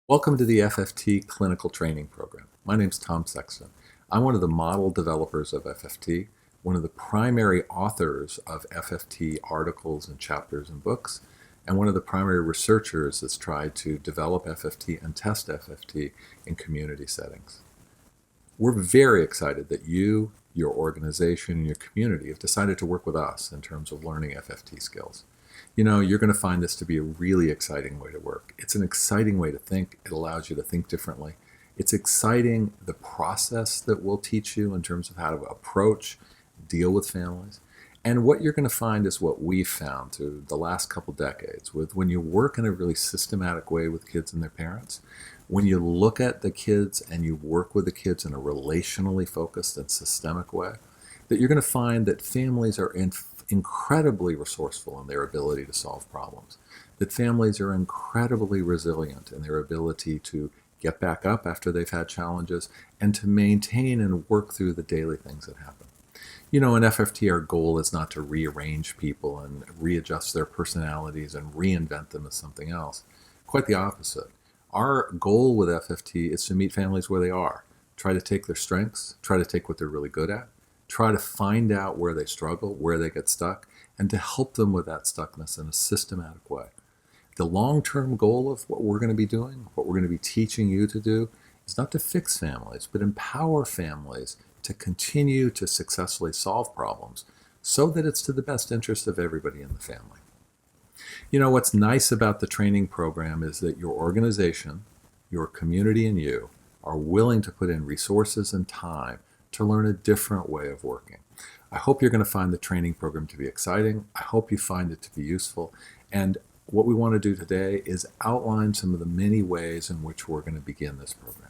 Welcome to the FFT Clinical Training Program. My name is Tom Sexton. I'm one of the model developers of FFT, one of the primary authors of FFT articles and chapters and books, and one of the primary researchers that's tried to develop FFT and test FFT in community settings. We're very excited that you, your organization, and your community have decided to work with us in terms of learning FFT skills. You know, you're going to find this to be a really exciting way to work. It's an exciting way to think. It allows you to think differently. It's exciting, the process that we'll teach you in terms of how to approach, deal with families. And what you're going to find is what we've found through the last couple decades with when you work in a really systematic way with kids and their parents, when you look at the kids and you work with the kids in a relationally focused and systemic way, that you're going to find that families are incredibly resourceful in their ability to solve problems, that families are incredibly resilient in their ability to get back up after they've had challenges and to maintain and work through the daily things that happen. You know, in FFT, our goal is not to rearrange people and readjust their personalities and reinvent them as something else. Quite the opposite. Our goal with FFT is to meet families where they are, try to take their strengths, try to take what they're really good at, try to find out where they struggle, where they get stuck, and to help them with that stuckness in a systematic way. The long-term goal of what we're going to be doing, what we're going to be teaching you to do, is not to fix families, but empower families to continue to successfully solve problems so that it's to the best interest of everybody in the family. You know, what's nice about the training program is that your organization, your community, and you are willing to put in resources and time to learn a different way of working. I hope you're going to find the training program to be exciting. I hope you find it to be useful. And what we want to do today is outline some of the many ways in which we're going to begin this program.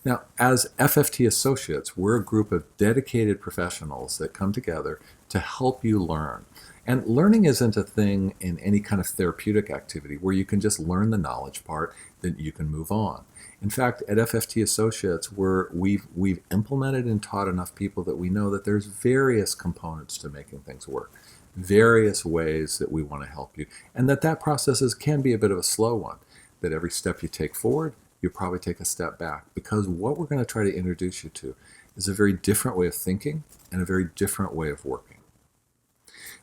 Now, as FFT associates, we're a group of dedicated professionals that come together to help you learn. And learning isn't a thing in any kind of therapeutic activity where you can just learn the knowledge part, then you can move on. In fact, at FFT Associates, we've implemented and taught enough people that we know that there's various components to making things work, various ways that we want to help you, and that process can be a bit of a slow one, that every step you take forward, you probably take a step back, because what we're going to try to introduce you to is a very different way of thinking and a very different way of working.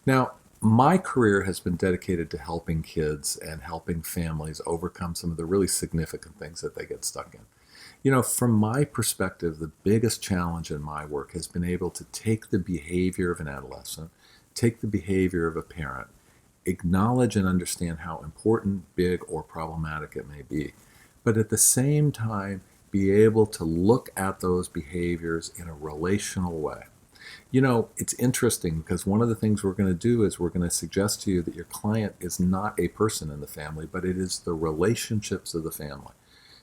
Now, my career has been dedicated to helping kids and helping families overcome some of the really significant things that they get stuck in. You know, from my perspective, the biggest challenge in my work has been able to take the behavior of an adolescent, take the behavior of a parent, acknowledge and understand how important, big, or problematic it may be, but at the same time, be able to look at those behaviors in a relational way. You know, it's interesting because one of the things we're going to do is we're going to suggest to you that your client is not a person in the family, but it is the relationships of the family.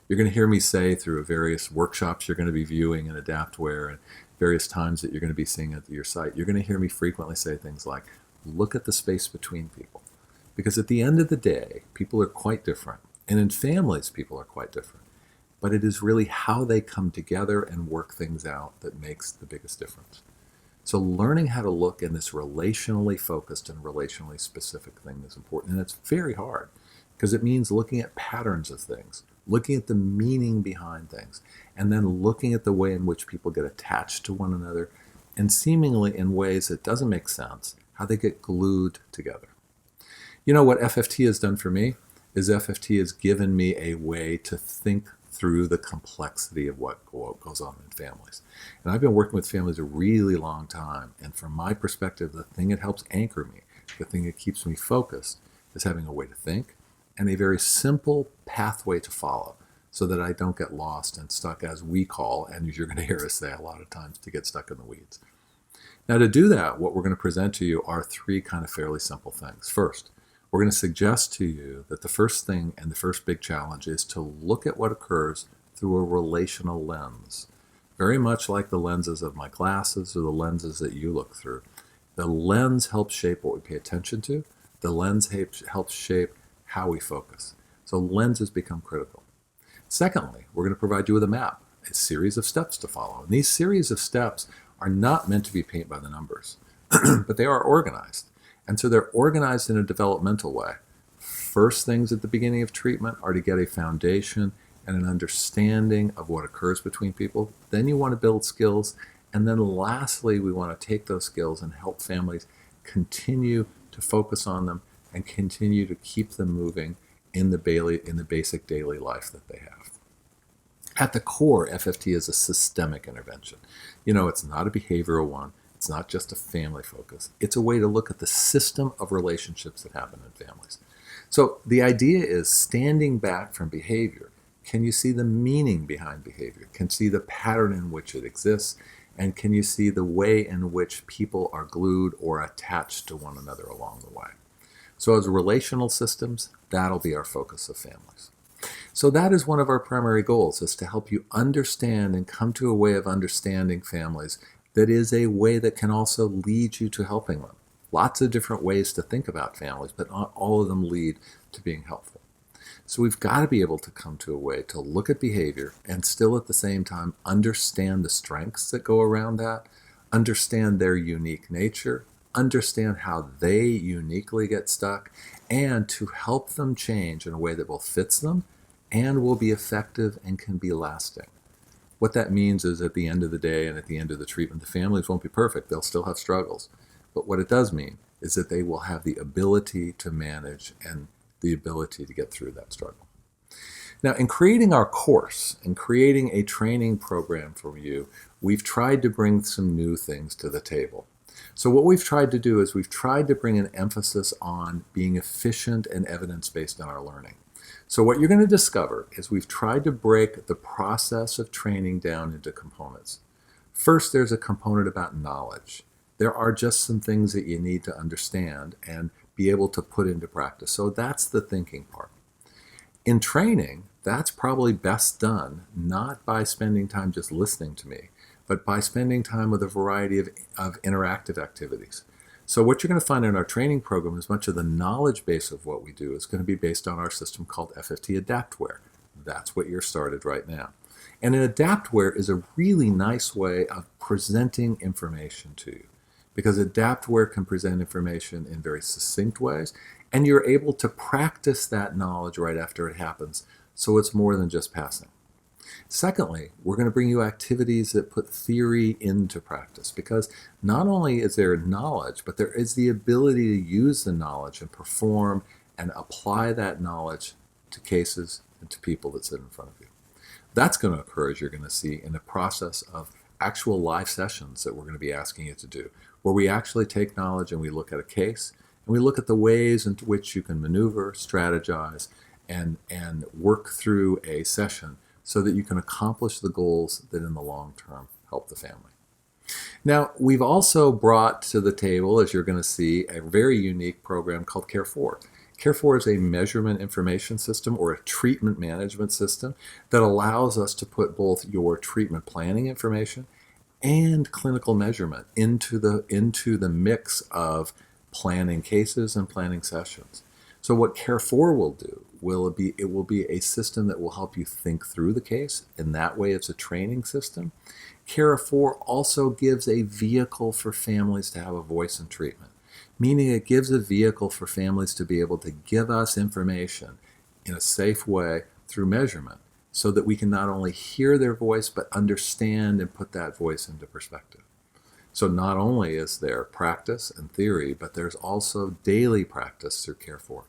You're going to hear me say through various workshops you're going to be viewing in adaptware and various times that you're going to be seeing at your site, you're going to hear me frequently say things like, look at the space between people. Because at the end of the day, people are quite different. And in families, people are quite different. But it is really how they come together and work things out that makes the biggest difference. So learning how to look in this relationally focused and relationally specific thing is important. And it's very hard because it means looking at patterns of things, looking at the meaning behind things, and then looking at the way in which people get attached to one another and seemingly in ways that doesn't make sense, how they get glued together. You know what FFT has done for me is FFT has given me a way to think through the complexity of what goes on in families. And I've been working with families a really long time, and from my perspective, the thing that helps anchor me, the thing that keeps me focused, is having a way to think and a very simple pathway to follow so that I don't get lost and stuck, as we call, and as you're going to hear us say a lot of times, to get stuck in the weeds. Now, to do that, what we're going to present to you are three kind of fairly simple things. First, we're going to suggest to you that the first thing and the first big challenge is to look at what occurs through a relational lens. Very much like the lenses of my glasses or the lenses that you look through. The lens helps shape what we pay attention to. The lens helps shape how we focus. So lenses become critical. Secondly, we're going to provide you with a map, a series of steps to follow. And these series of steps are not meant to be paint by the numbers, but they are organized. And so they're organized in a developmental way First things at the beginning of treatment are to get a foundation and an understanding of what occurs between people. Then you want to build skills. And then lastly, we want to take those skills and help families continue to focus on them and continue to keep them moving in the basic daily life that they have. At the core, FFT is a systemic intervention. It's not a behavioral one. It's not just a family focus. It's a way to look at the system of relationships that happen in families. So the idea is standing back from behavior. Can you see the meaning behind behavior? Can you see the pattern in which it exists? And can you see the way in which people are glued or attached to one another along the way? So as relational systems, that'll be our focus of families. So that is one of our primary goals, is to help you understand and come to a way of understanding families that is a way that can also lead you to helping them. Lots of different ways to think about families, but not all of them lead to being helpful. So we've got to be able to come to a way to look at behavior and still at the same time understand the strengths that go around that, understand their unique nature, understand how they uniquely get stuck, and to help them change in a way that both fits them and will be effective and can be lasting. What that means is at the end of the day and at the end of the treatment, the families won't be perfect. They'll still have struggles. But what it does mean is that they will have the ability to manage and the ability to get through that struggle. Now, in creating our course and creating a training program for you, we've tried to bring some new things to the table. So what we've tried to do is we've tried to bring an emphasis on being efficient and evidence-based in our learning. So what you're going to discover is we've tried to break the process of training down into components. First, there's a component about knowledge. There are just some things that you need to understand and be able to put into practice. So that's the thinking part. In training, that's probably best done not by spending time just listening to me, but by spending time with a variety of interactive activities. So what you're going to find in our training program is much of the knowledge base of what we do is going to be based on our system called FFT adaptware. That's what you're started right now. And an adaptware is a really nice way of presenting information to you, because adaptware can present information in very succinct ways, and you're able to practice that knowledge right after it happens, so it's more than just passing. Secondly, we're going to bring you activities that put theory into practice, because not only is there knowledge, but there is the ability to use the knowledge and perform and apply that knowledge to cases and to people that sit in front of you. That's going to occur, as you're going to see, in the process of actual live sessions that we're going to be asking you to do, where we actually take knowledge and we look at a case, and we look at the ways in which you can maneuver, strategize, and work through a session so that you can accomplish the goals that in the long term help the family. Now, we've also brought to the table, as you're going to see, a very unique program called Care4. Care4 is a measurement information system or a treatment management system that allows us to put both your treatment planning information and clinical measurement into the mix of planning cases and planning sessions. So what Care4 will do it will be a system that will help you think through the case. In that way, it's a training system. Care4 also gives a vehicle for families to have a voice in treatment, meaning it gives a vehicle for families to be able to give us information in a safe way through measurement, so that we can not only hear their voice, but understand and put that voice into perspective. So not only is there practice and theory, but there's also daily practice through Care4.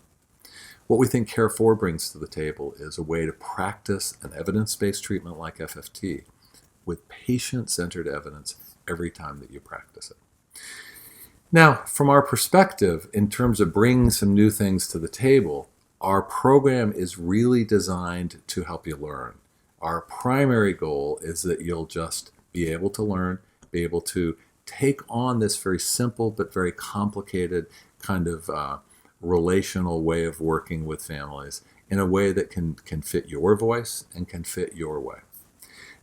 What we think Care4 brings to the table is a way to practice an evidence-based treatment like FFT with patient-centered evidence every time that you practice it. Now, from our perspective, in terms of bringing some new things to the table, our program is really designed to help you learn. Our primary goal is that you'll just be able to learn, be able to take on this very simple but very complicated kind of relational way of working with families in a way that can fit your voice and can fit your way.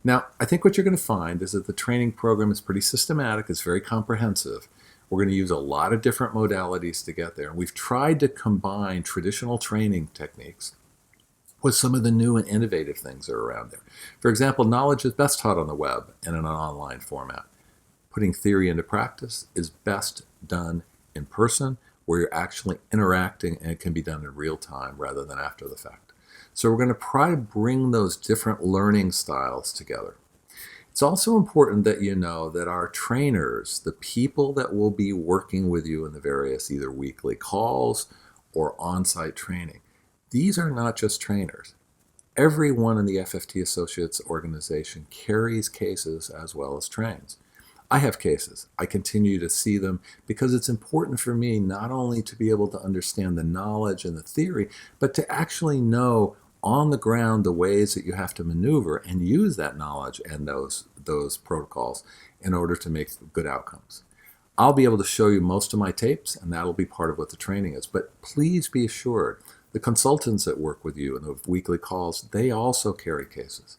Now, I think what you're going to find is that the training program is pretty systematic, it's very comprehensive. We're going to use a lot of different modalities to get there. And we've tried to combine traditional training techniques with some of the new and innovative things that are around there. For example, knowledge is best taught on the web and in an online format. Putting theory into practice is best done in person where you're actually interacting and it can be done in real time rather than after the fact. So we're going to try to bring those different learning styles together. It's also important that you know that our trainers, the people that will be working with you in the various either weekly calls or on-site training, these are not just trainers. Everyone in the FFT Associates organization carries cases as well as trains. I have cases. I continue to see them because it's important for me not only to be able to understand the knowledge and the theory, but to actually know on the ground the ways that you have to maneuver and use that knowledge and those protocols in order to make good outcomes. I'll be able to show you most of my tapes, and that'll be part of what the training is. But please be assured, the consultants that work with you in the weekly calls, they also carry cases.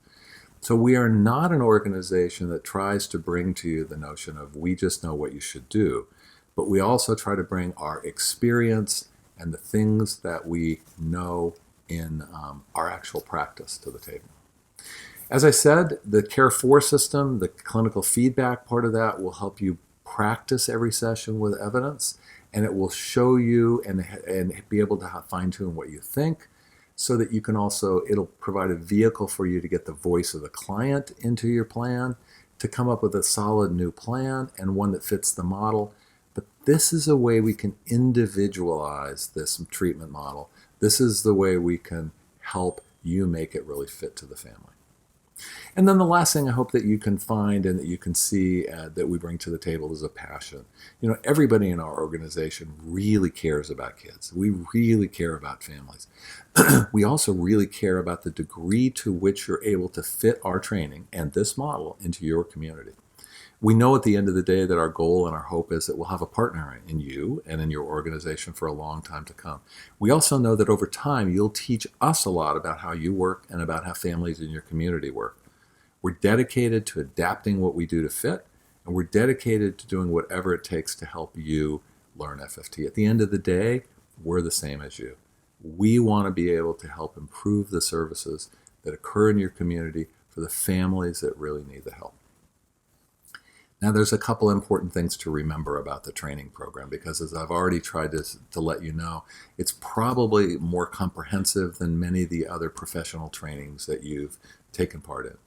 So we are not an organization that tries to bring to you the notion of we just know what you should do, but we also try to bring our experience and the things that we know in our actual practice to the table. As I said, the Care 4 system, the clinical feedback part of that will help you practice every session with evidence, and it will show you and be able to fine-tune what you think, so that you can also, it'll provide a vehicle for you to get the voice of the client into your plan, to come up with a solid new plan and one that fits the model. But this is a way we can individualize this treatment model. This is the way we can help you make it really fit to the family. And then the last thing I hope that you can find and that you can see that we bring to the table is a passion. You know, everybody in our organization really cares about kids. We really care about families. We also really care about the degree to which you're able to fit our training and this model into your community. We know at the end of the day that our goal and our hope is that we'll have a partner in you and in your organization for a long time to come. We also know that over time you'll teach us a lot about how you work and about how families in your community work. We're dedicated to adapting what we do to fit, and we're dedicated to doing whatever it takes to help you learn FFT. At the end of the day, we're the same as you. We want to be able to help improve the services that occur in your community for the families that really need the help. Now, there's a couple important things to remember about the training program, because as I've already tried to let you know, it's probably more comprehensive than many of the other professional trainings that you've taken part in.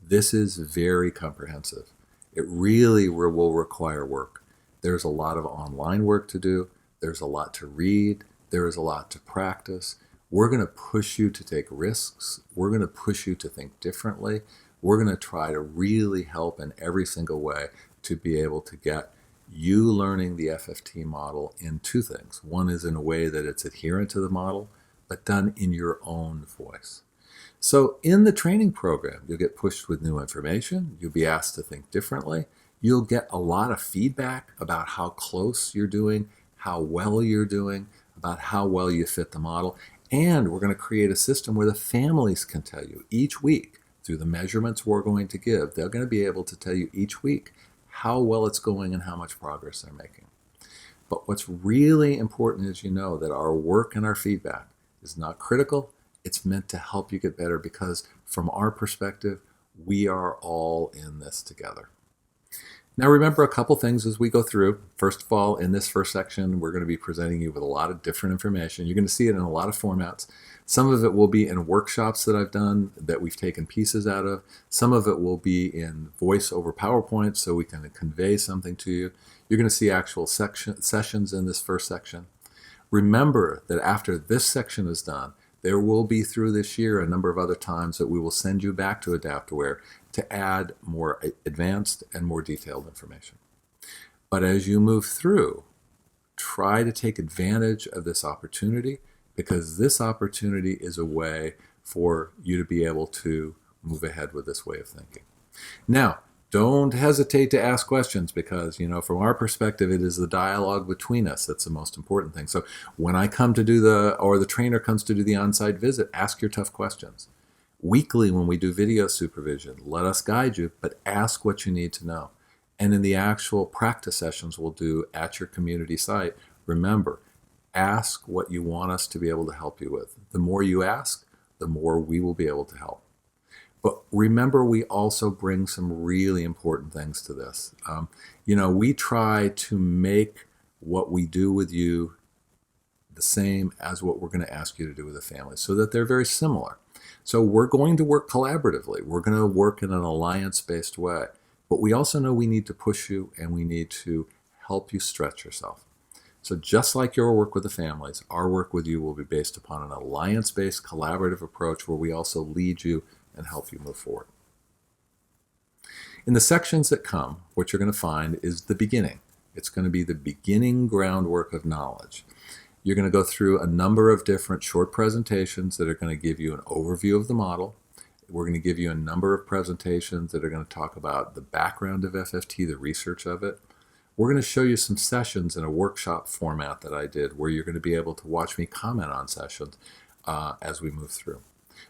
This is very comprehensive. It really will require work. There's a lot of online work to do. There's a lot to read. There is a lot to practice. We're going to push you to take risks. We're going to push you to think differently. We're going to try to really help in every single way to be able to get you learning the FFT model in two things. One is in a way that it's adherent to the model, but done in your own voice. So in the training program, you'll get pushed with new information. You'll be asked to think differently. You'll get a lot of feedback about how close you're doing, how well you're doing, about how well you fit the model. And we're going to create a system where the families can tell you each week, through the measurements we're going to give, they're going to be able to tell you each week how well it's going and how much progress they're making. But what's really important is you know that our work and our feedback is not critical. It's meant to help you get better, because from our perspective, we are all in this together. Now remember a couple things as we go through. First of all, in this first section, we're going to be presenting you with a lot of different information. You're going to see it in a lot of formats. Some of it will be in workshops that I've done that we've taken pieces out of. Some of it will be in voice over PowerPoint so we can convey something to you. You're going to see actual sessions in this first section. Remember that after this section is done, there will be through this year a number of other times that we will send you back to adaptware to add more advanced and more detailed information. But as you move through, try to take advantage of this opportunity, because this opportunity is a way for you to be able to move ahead with this way of thinking. Now, don't hesitate to ask questions, because, you know, from our perspective, it is the dialogue between us that's the most important thing. So when I come to do the trainer comes to do the on-site visit, ask your tough questions. Weekly, when we do video supervision, let us guide you, but ask what you need to know. And in the actual practice sessions we'll do at your community site, remember, ask what you want us to be able to help you with. The more you ask, the more we will be able to help. But remember, we also bring some really important things to this. You know, we try to make what we do with you same as what we're going to ask you to do with a family, so that they're very similar. So we're going to work collaboratively. We're going to work in an alliance-based way. But we also know we need to push you and we need to help you stretch yourself. So just like your work with the families, our work with you will be based upon an alliance-based collaborative approach where we also lead you and help you move forward. In the sections that come, what you're going to find is the beginning. It's going to be the beginning groundwork of knowledge. You're going to go through a number of different short presentations that are going to give you an overview of the model. We're going to give you a number of presentations that are going to talk about the background of FFT, the research of it. We're going to show you some sessions in a workshop format that I did where you're going to be able to watch me comment on sessions as we move through.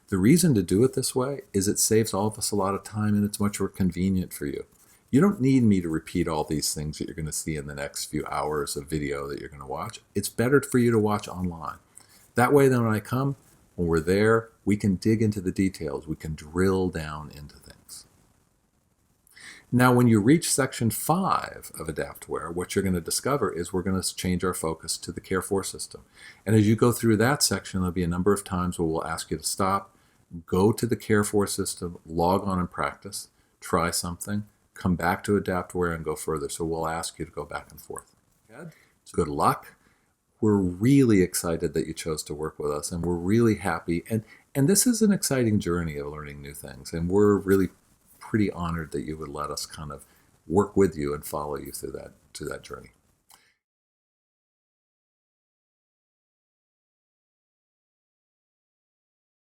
The reason to do it this way is it saves all of us a lot of time and it's much more convenient for you. You don't need me to repeat all these things that you're going to see in the next few hours of video that you're going to watch. It's better for you to watch online. That way, then when I come, when we're there, we can dig into the details. We can drill down into things. Now, when you reach section 5 of adaptware, what you're going to discover is we're going to change our focus to the Care For system. And as you go through that section, there'll be a number of times where we'll ask you to stop, go to the Care For system, log on and practice, try something, come back to adaptware and go further. So we'll ask you to go back and forth. So good luck. We're really excited that you chose to work with us, and we're really happy. And this is an exciting journey of learning new things, and we're really pretty honored that you would let us kind of work with you and follow you through that journey.